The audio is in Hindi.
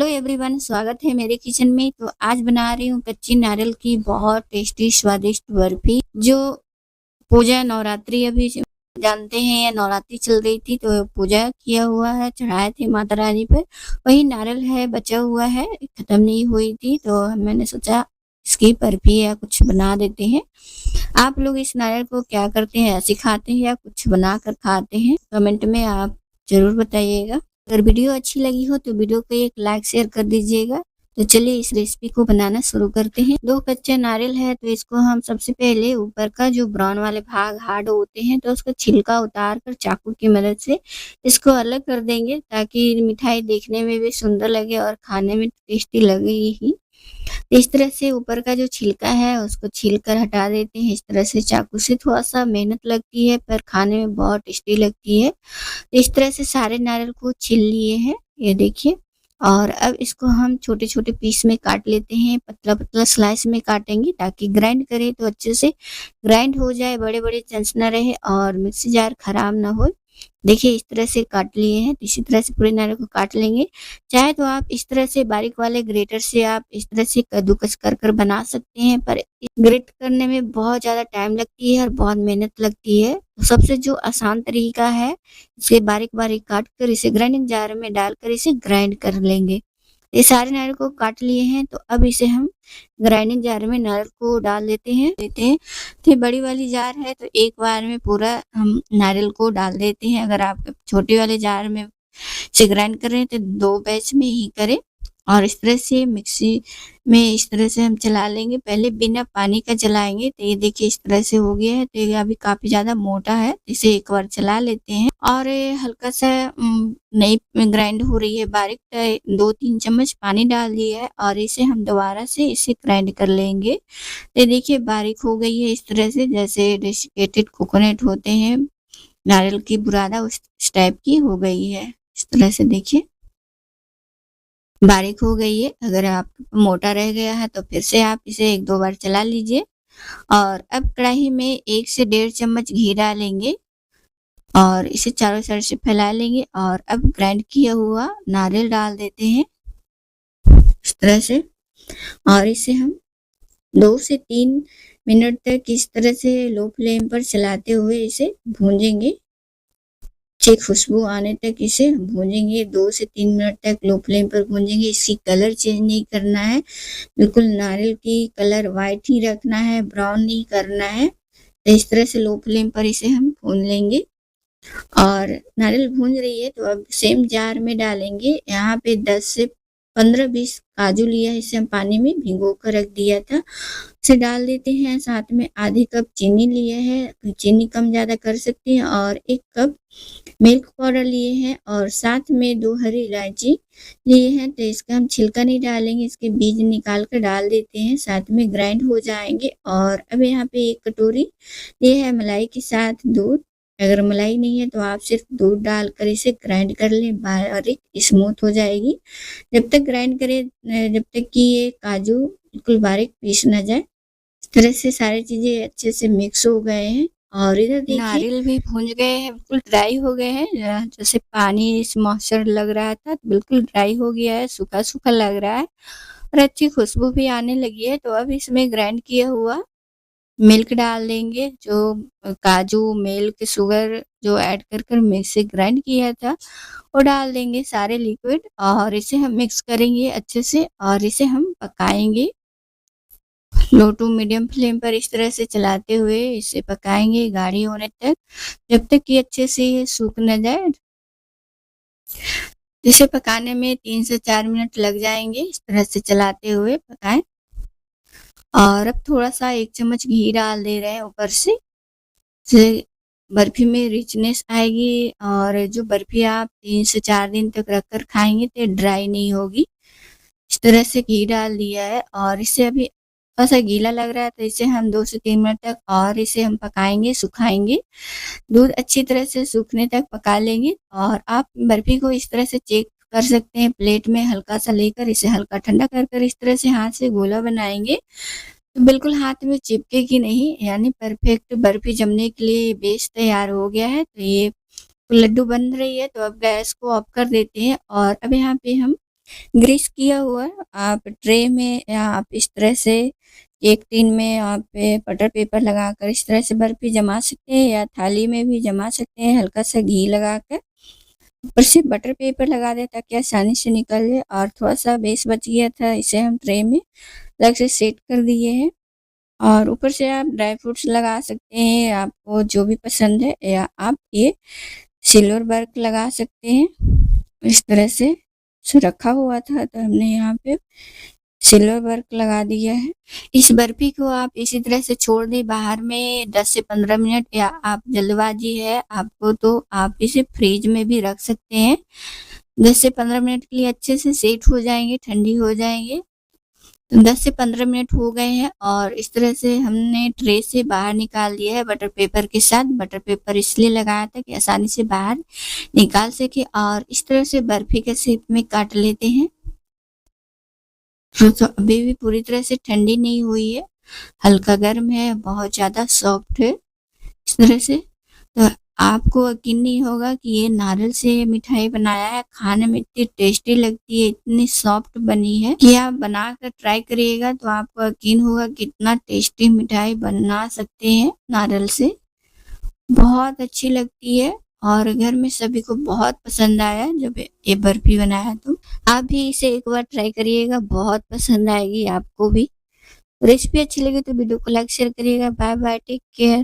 हेलो एवरीवन, स्वागत है मेरे किचन में। तो आज बना रही हूँ कच्ची नारियल की बहुत टेस्टी स्वादिष्ट बर्फी। जो पूजा नवरात्रि अभी जानते हैं, या नवरात्रि चल रही थी तो पूजा किया हुआ है, चढ़ाए थे माता रानी पर। वही नारियल है, बचा हुआ है, खत्म नहीं हुई थी, तो मैंने सोचा इसकी बर्फी या कुछ बना देते हैं। आप लोग इस नारियल को क्या करते हैं, ऐसे खाते हैं या कुछ बना कर खाते हैं? कमेंट में आप जरूर बताइएगा। अगर वीडियो अच्छी लगी हो तो वीडियो को एक लाइक शेयर कर दीजिएगा। तो चलिए इस रेसिपी को बनाना शुरू करते हैं। 2 कच्चे नारियल है तो इसको हम सबसे पहले ऊपर का जो ब्राउन वाले भाग हार्ड होते हैं तो उसका छिलका उतार कर चाकू की मदद से इसको अलग कर देंगे, ताकि मिठाई देखने में भी सुंदर लगे और खाने में टेस्टी लगे ही। इस तरह से ऊपर का जो छिलका है उसको छील कर हटा देते हैं। इस तरह से चाकू से थोड़ा सा मेहनत लगती है पर खाने में बहुत टेस्टी लगती है। इस तरह से सारे नारियल को छील लिए हैं, ये देखिए। और अब इसको हम छोटे छोटे पीस में काट लेते हैं, पतला पतला स्लाइस में काटेंगे ताकि ग्राइंड करें तो अच्छे से ग्राइंड हो जाए, बड़े बड़े चंच ना रहे और मिक्सी जार खराब ना हो। देखिए इस तरह से काट लिए हैं, इसी तरह से पूरे नारियल को काट लेंगे। चाहे तो आप इस तरह से बारीक वाले ग्रेटर से आप इस तरह से कद्दूकस कर कर बना सकते हैं, पर ग्रेट करने में बहुत ज़्यादा टाइम लगती है और बहुत मेहनत लगती है। तो सबसे जो आसान तरीका है, इसे बारीक बारीक काट कर इसे ग्राइंडिंग जार में डालकर इसे ग्राइंड कर लेंगे। ये सारे नारियल को काट लिए हैं तो अब इसे हम ग्राइंडिंग जार में नारियल को डाल देते हैं। तो ये बड़ी वाली जार है तो एक बार में पूरा हम नारियल को डाल देते हैं। अगर आप छोटे वाले जार में से ग्राइंड कर रहे हैं तो 2 बैच में ही करें। और इस तरह से मिक्सी में इस तरह से हम चला लेंगे, पहले बिना पानी का चलाएंगे। तो ये देखिए इस तरह से हो गया है। तो ये अभी काफी ज्यादा मोटा है, इसे एक बार चला लेते हैं। और हल्का सा नहीं ग्राइंड हो रही है बारीक, 2-3 चम्मच पानी डाल दिया है और इसे हम दोबारा से इसे ग्राइंड कर लेंगे। तो देखिए बारीक हो गई है इस तरह से, जैसे डेसिकेटेड कोकोनट होते हैं, नारियल की बुरादा उस टाइप की हो गई है। इस तरह से देखिए बारीक हो गई है। अगर आप मोटा रह गया है तो फिर से आप इसे 1-2 बार चला लीजिए। और अब कढ़ाई में 1 से 1.5 चम्मच घी डालेंगे और इसे चारों साइड से फैला लेंगे। और अब ग्राइंड किया हुआ नारियल डाल देते हैं इस तरह से, और इसे हम 2 से 3 मिनट तक इस तरह से लो फ्लेम पर चलाते हुए इसे भूंजेंगे। अच्छी खुशबू आने तक इसे भूंजेंगे। 2 से 3 मिनट तक लो फ्लेम पर भूंजेंगे। इसकी कलर चेंज नहीं करना है, बिल्कुल नारियल की कलर वाइट ही रखना है, ब्राउन नहीं करना है। तो इस तरह से लो फ्लेम पर इसे हम भून लेंगे। और नारियल भून रही है तो अब सेम जार में डालेंगे। यहाँ पे 10 से 15-20 काजू लिया है, इसे हम पानी में भिगो कर रख दिया था, इसे डाल देते हैं। साथ में आधे कप चीनी लिया है, चीनी कम ज़्यादा कर सकते हैं। और 1 कप मिल्क पाउडर लिए हैं और साथ में 2 हरी इलायची लिए हैं। तो इसका हम छिलका नहीं डालेंगे, इसके बीज निकाल कर डाल देते हैं, साथ में ग्राइंड हो जाएंगे। और अब यहाँ पे 1 कटोरी ये है मलाई के साथ दूध। अगर मलाई नहीं है तो आप सिर्फ दूध डालकर इसे ग्राइंड कर लें, बारीक स्मूथ हो जाएगी। जब तक ग्राइंड करें जब तक कि ये काजू बिल्कुल बारीक पीस ना जाए। इस तरह से सारी चीजें अच्छे से मिक्स हो गए हैं। और इधर देखिए नारियल भी भूंज गए हैं, बिल्कुल ड्राई हो गए हैं। जैसे पानी इस मॉइस्चर लग रहा था बिल्कुल ड्राई हो गया है, सूखा सूखा लग रहा है और अच्छी खुशबू भी आने लगी है। तो अब इसमें ग्राइंड किया हुआ मिल्क डाल देंगे, जो काजू मिल्क शुगर जो ऐड कर कर मिक्स से ग्राइंड किया था वो डाल देंगे सारे लिक्विड। और इसे हम मिक्स करेंगे अच्छे से और इसे हम पकाएंगे लो टू मीडियम फ्लेम पर। इस तरह से चलाते हुए इसे पकाएंगे गाढ़ी होने तक, जब तक कि अच्छे से ये सूख न जाए। इसे पकाने में 3 से 4 मिनट लग जाएंगे, इस तरह से चलाते हुए पकाएं। और अब थोड़ा सा 1 चम्मच घी डाल दे रहे हैं ऊपर से बर्फी में रिचनेस आएगी। और जो बर्फी आप 3 से 4 दिन तक रखकर खाएंगे तो ड्राई नहीं होगी। इस तरह से घी डाल दिया है और इसे अभी थोड़ा सा गीला लग रहा है तो इसे हम 2 से 3 मिनट तक और इसे हम पकाएंगे, सुखाएंगे। दूध अच्छी तरह से सूखने तक पका लेंगे। और आप बर्फी को इस तरह से चेक कर सकते हैं, प्लेट में हल्का सा लेकर इसे हल्का ठंडा कर कर इस तरह से हाथ से गोला बनाएंगे तो बिल्कुल हाथ में चिपकेगी नहीं, यानी परफेक्ट बर्फी जमने के लिए बेस तैयार हो गया है। तो ये लड्डू बन रही है तो अब गैस को ऑफ कर देते हैं। और अब यहाँ पे हम ग्रीस किया हुआ आप ट्रे में या आप इस तरह से एक टिन में आप बटर पेपर लगाकर इस तरह से बर्फी जमा सकते हैं या थाली में भी जमा सकते हैं हल्का सा घी लगाकर। ऊपर से बटर पेपर लगा दें ताकि आसानी से निकल जाए। और थोड़ा सा बेस बच गया था, इसे हम ट्रे में अलग से सेट कर दिए हैं। और ऊपर से आप ड्राई फ्रूट्स लगा सकते हैं, आपको जो भी पसंद है, या आप ये सिल्वर वर्क लगा सकते हैं। इस तरह से रखा हुआ था तो हमने यहाँ पे सिल्वर वर्क लगा दिया है। इस बर्फी को आप इसी तरह से छोड़ दें बाहर में 10 से 15 मिनट, या आप जल्दबाजी है आपको तो आप इसे फ्रिज में भी रख सकते हैं। 10 से 15 मिनट के लिए अच्छे से सेट हो जाएंगे, ठंडी हो जाएंगे। 10 से 15 मिनट हो गए हैं और इस तरह से हमने ट्रे से बाहर निकाल दिया है बटर पेपर के साथ। बटर पेपर इसलिए लगाया था कि आसानी से बाहर निकाल सके। और इस तरह से बर्फी के शेप में काट लेते हैं। तो अभी भी पूरी तरह से ठंडी नहीं हुई है, हल्का गर्म है, बहुत ज़्यादा सॉफ्ट है। इस तरह से तो आपको यकीन नहीं होगा कि ये नारियल से मिठाई बनाया है। खाने में इतनी टेस्टी लगती है, इतनी सॉफ्ट बनी है कि आप बनाकर ट्राई करिएगा तो आपको यकीन होगा कि इतना टेस्टी मिठाई बना सकते हैं नारियल से। बहुत अच्छी लगती है और घर में सभी को बहुत पसंद आया जब ये बर्फी बनाया। तो आप भी इसे एक बार ट्राई करिएगा, बहुत पसंद आएगी आपको भी। रेसिपी अच्छी लगी तो वीडियो को लाइक शेयर करिएगा। Bye bye, take care.